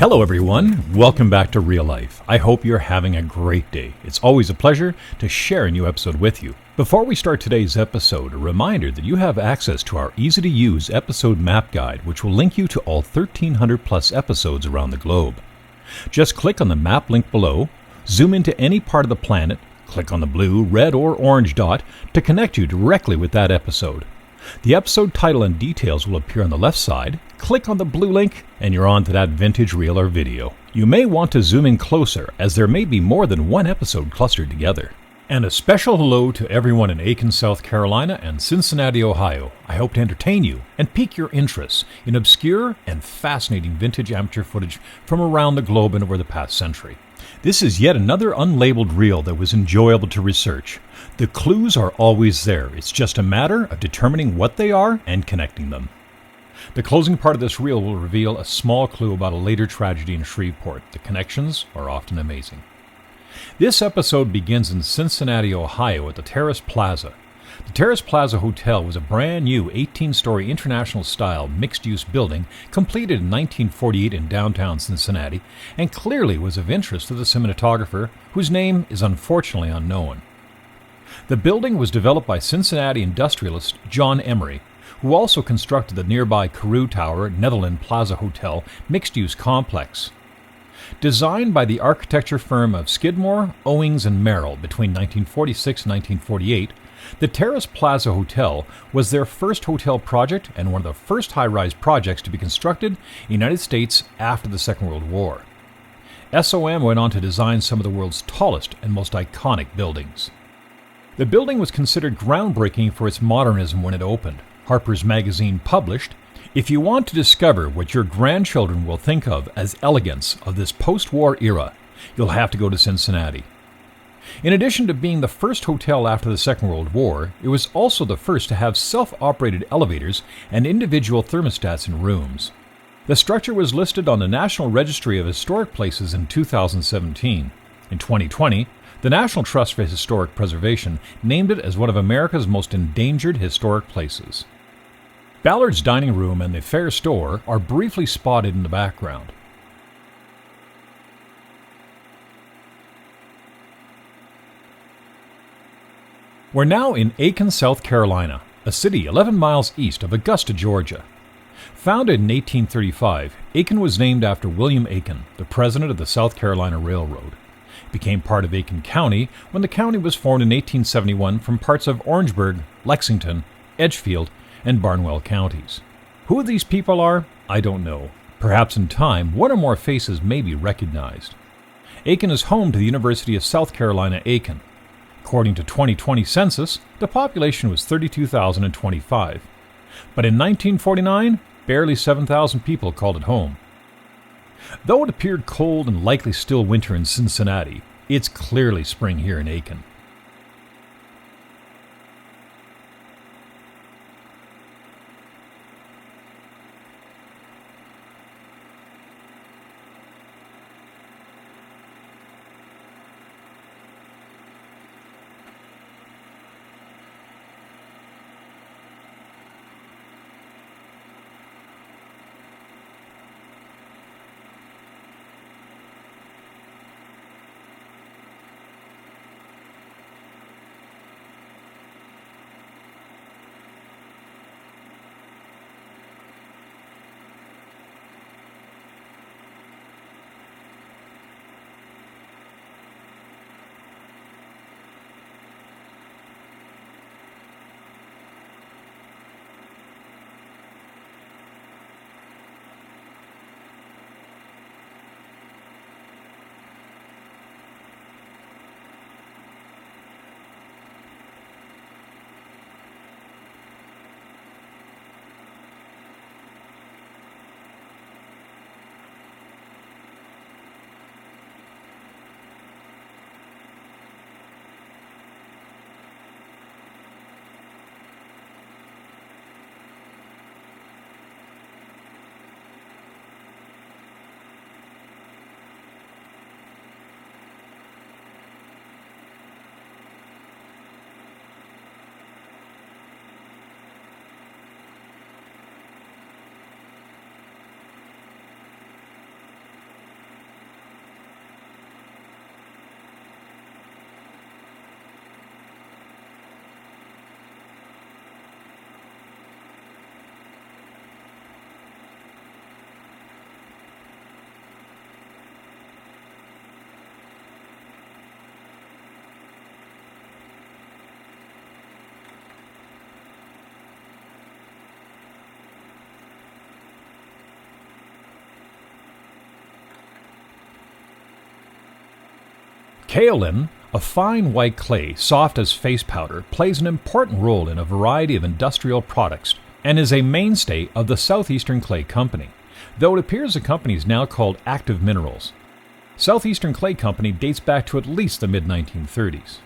Hello everyone, welcome back to Real Life. I hope you're having a great day. It's always a pleasure to share a new episode with you. Before we start today's episode, a reminder that you have access to our easy-to-use episode map guide, which will link you to all 1,300 plus episodes around the globe. Just click on the map link below, zoom into any part of the planet, click on the blue, red, or orange dot to connect you directly with that episode. The episode title and details will appear on the left side. Click on the blue link and you're on to that vintage reel or video. You may want to zoom in closer as there may be more than one episode clustered together. And a special hello to everyone in Aiken, South Carolina and Cincinnati, Ohio. I hope to entertain you and pique your interest in obscure and fascinating vintage amateur footage from around the globe and over the past century. This is yet another unlabeled reel that was enjoyable to research. The clues are always there. It's just a matter of determining what they are and connecting them. The closing part of this reel will reveal a small clue about a later tragedy in Shreveport. The connections are often amazing. This episode begins in Cincinnati, Ohio at the Terrace Plaza. The Terrace Plaza Hotel was a brand new 18-story international-style mixed-use building completed in 1948 in downtown Cincinnati and clearly was of interest to the cinematographer, whose name is unfortunately unknown. The building was developed by Cincinnati industrialist John Emery, who also constructed the nearby Carew Tower Netherland Plaza Hotel mixed-use complex. Designed by the architecture firm of Skidmore, Owings and Merrill between 1946 and 1948, the Terrace Plaza Hotel was their first hotel project and one of the first high-rise projects to be constructed in the United States after the Second World War. SOM went on to design some of the world's tallest and most iconic buildings. The building was considered groundbreaking for its modernism when it opened. Harper's Magazine published, "If you want to discover what your grandchildren will think of as elegance of this post-war era, you'll have to go to Cincinnati." In addition to being the first hotel after the Second World War, it was also the first to have self-operated elevators and individual thermostats in rooms. The structure was listed on the National Registry of Historic Places in 2017. In 2020, the National Trust for Historic Preservation named it as one of America's most endangered historic places. Ballard's dining room and the Fair Store are briefly spotted in the background. We're now in Aiken, South Carolina, a city 11 miles east of Augusta, Georgia. Founded in 1835, Aiken was named after William Aiken, the president of the South Carolina Railroad. It became part of Aiken County when the county was formed in 1871 from parts of Orangeburg, Lexington, Edgefield, and Barnwell counties. Who these people are, I don't know. Perhaps in time, one or more faces may be recognized. Aiken is home to the University of South Carolina, Aiken. According to 2020 census, the population was 32,025. But in 1949, barely 7,000 people called it home. Though it appeared cold and likely still winter in Cincinnati, it's clearly spring here in Aiken. Kaolin, a fine white clay, soft as face powder, plays an important role in a variety of industrial products and is a mainstay of the Southeastern Clay Company, though it appears the company is now called Active Minerals. Southeastern Clay Company dates back to at least the mid-1930s.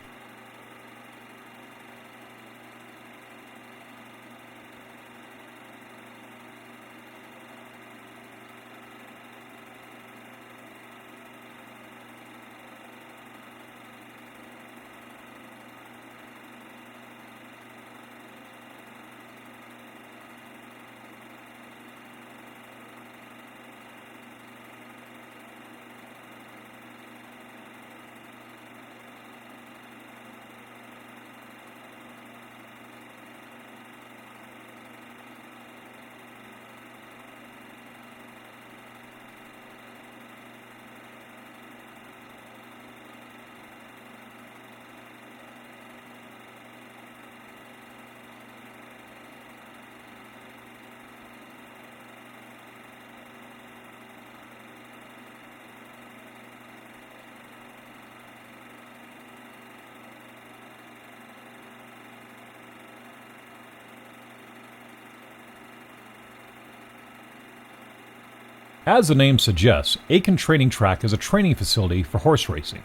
As the name suggests, Aiken Training Track is a training facility for horse racing.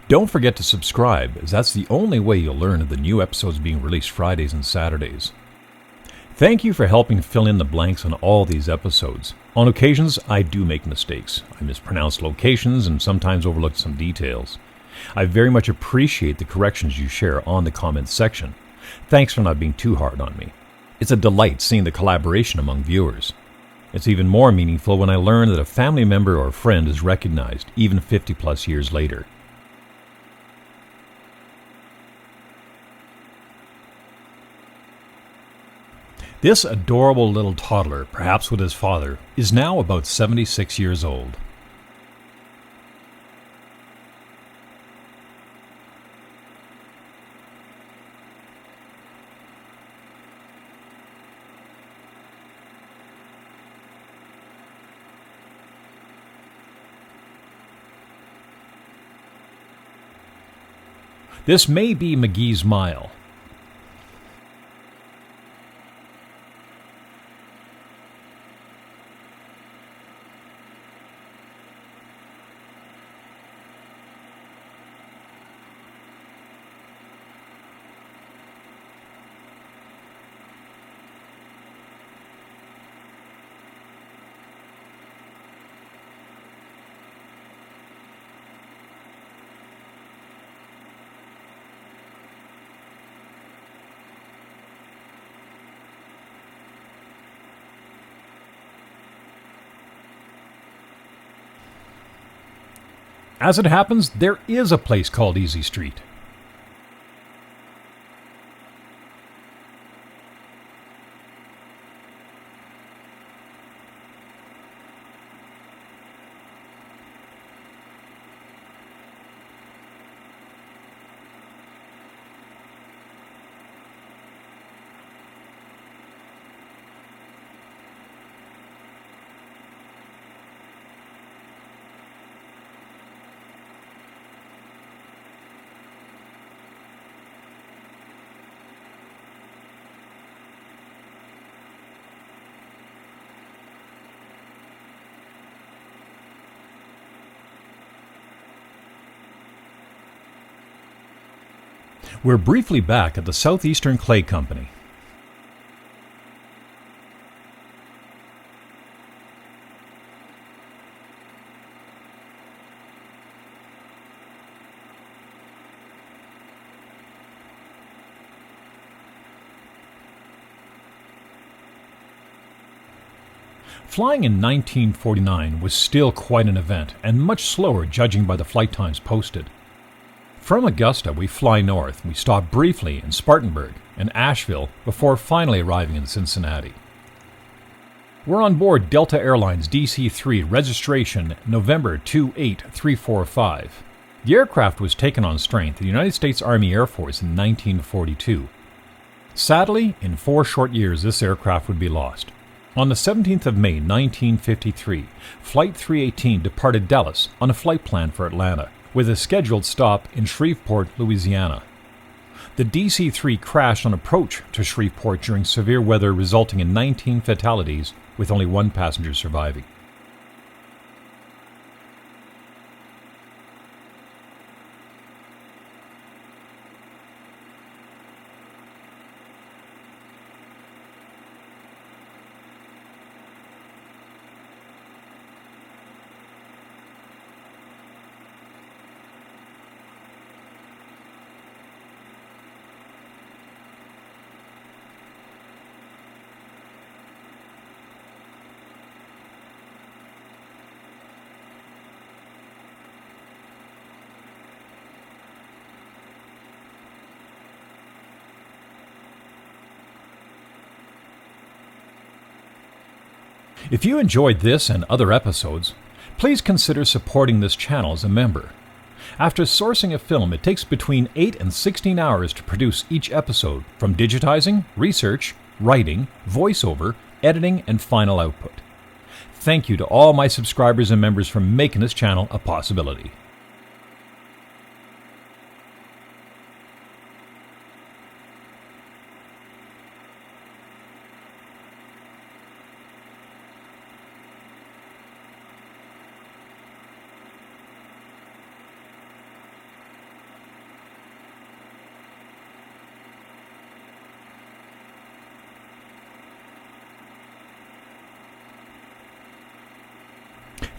Don't forget to subscribe, as that's the only way you'll learn of the new episodes being released Fridays and Saturdays. Thank you for helping fill in the blanks on all these episodes. On occasions, I do make mistakes. I mispronounce locations and sometimes overlook some details. I very much appreciate the corrections you share on the comments section. Thanks for not being too hard on me. It's a delight seeing the collaboration among viewers. It's even more meaningful when I learn that a family member or friend is recognized, even 50 plus years later. This adorable little toddler, perhaps with his father, is now about 76 years old. This may be McGee's Mile. As it happens, there is a place called Easy Street. We're briefly back at the Southeastern Clay Company. Flying in 1949 was still quite an event, and much slower judging by the flight times posted. From Augusta, we fly north. We stop briefly in Spartanburg and Asheville before finally arriving in Cincinnati. We're on board Delta Airlines DC-3, registration November 28345. The aircraft was taken on strength of the United States Army Air Force in 1942. Sadly, in 4 short years, this aircraft would be lost. On the 17th of May 1953, Flight 318 departed Dallas on a flight plan for Atlanta, with a scheduled stop in Shreveport, Louisiana. The DC-3 crashed on approach to Shreveport during severe weather, resulting in 19 fatalities, with only 1 passenger surviving. If you enjoyed this and other episodes, please consider supporting this channel as a member. After sourcing a film, it takes between 8 and 16 hours to produce each episode, from digitizing, research, writing, voiceover, editing, and final output. Thank you to all my subscribers and members for making this channel a possibility.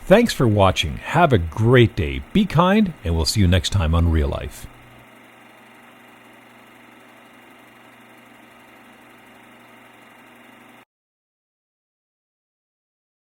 Thanks for watching. Have a great day. Be kind, and we'll see you next time on Real Life.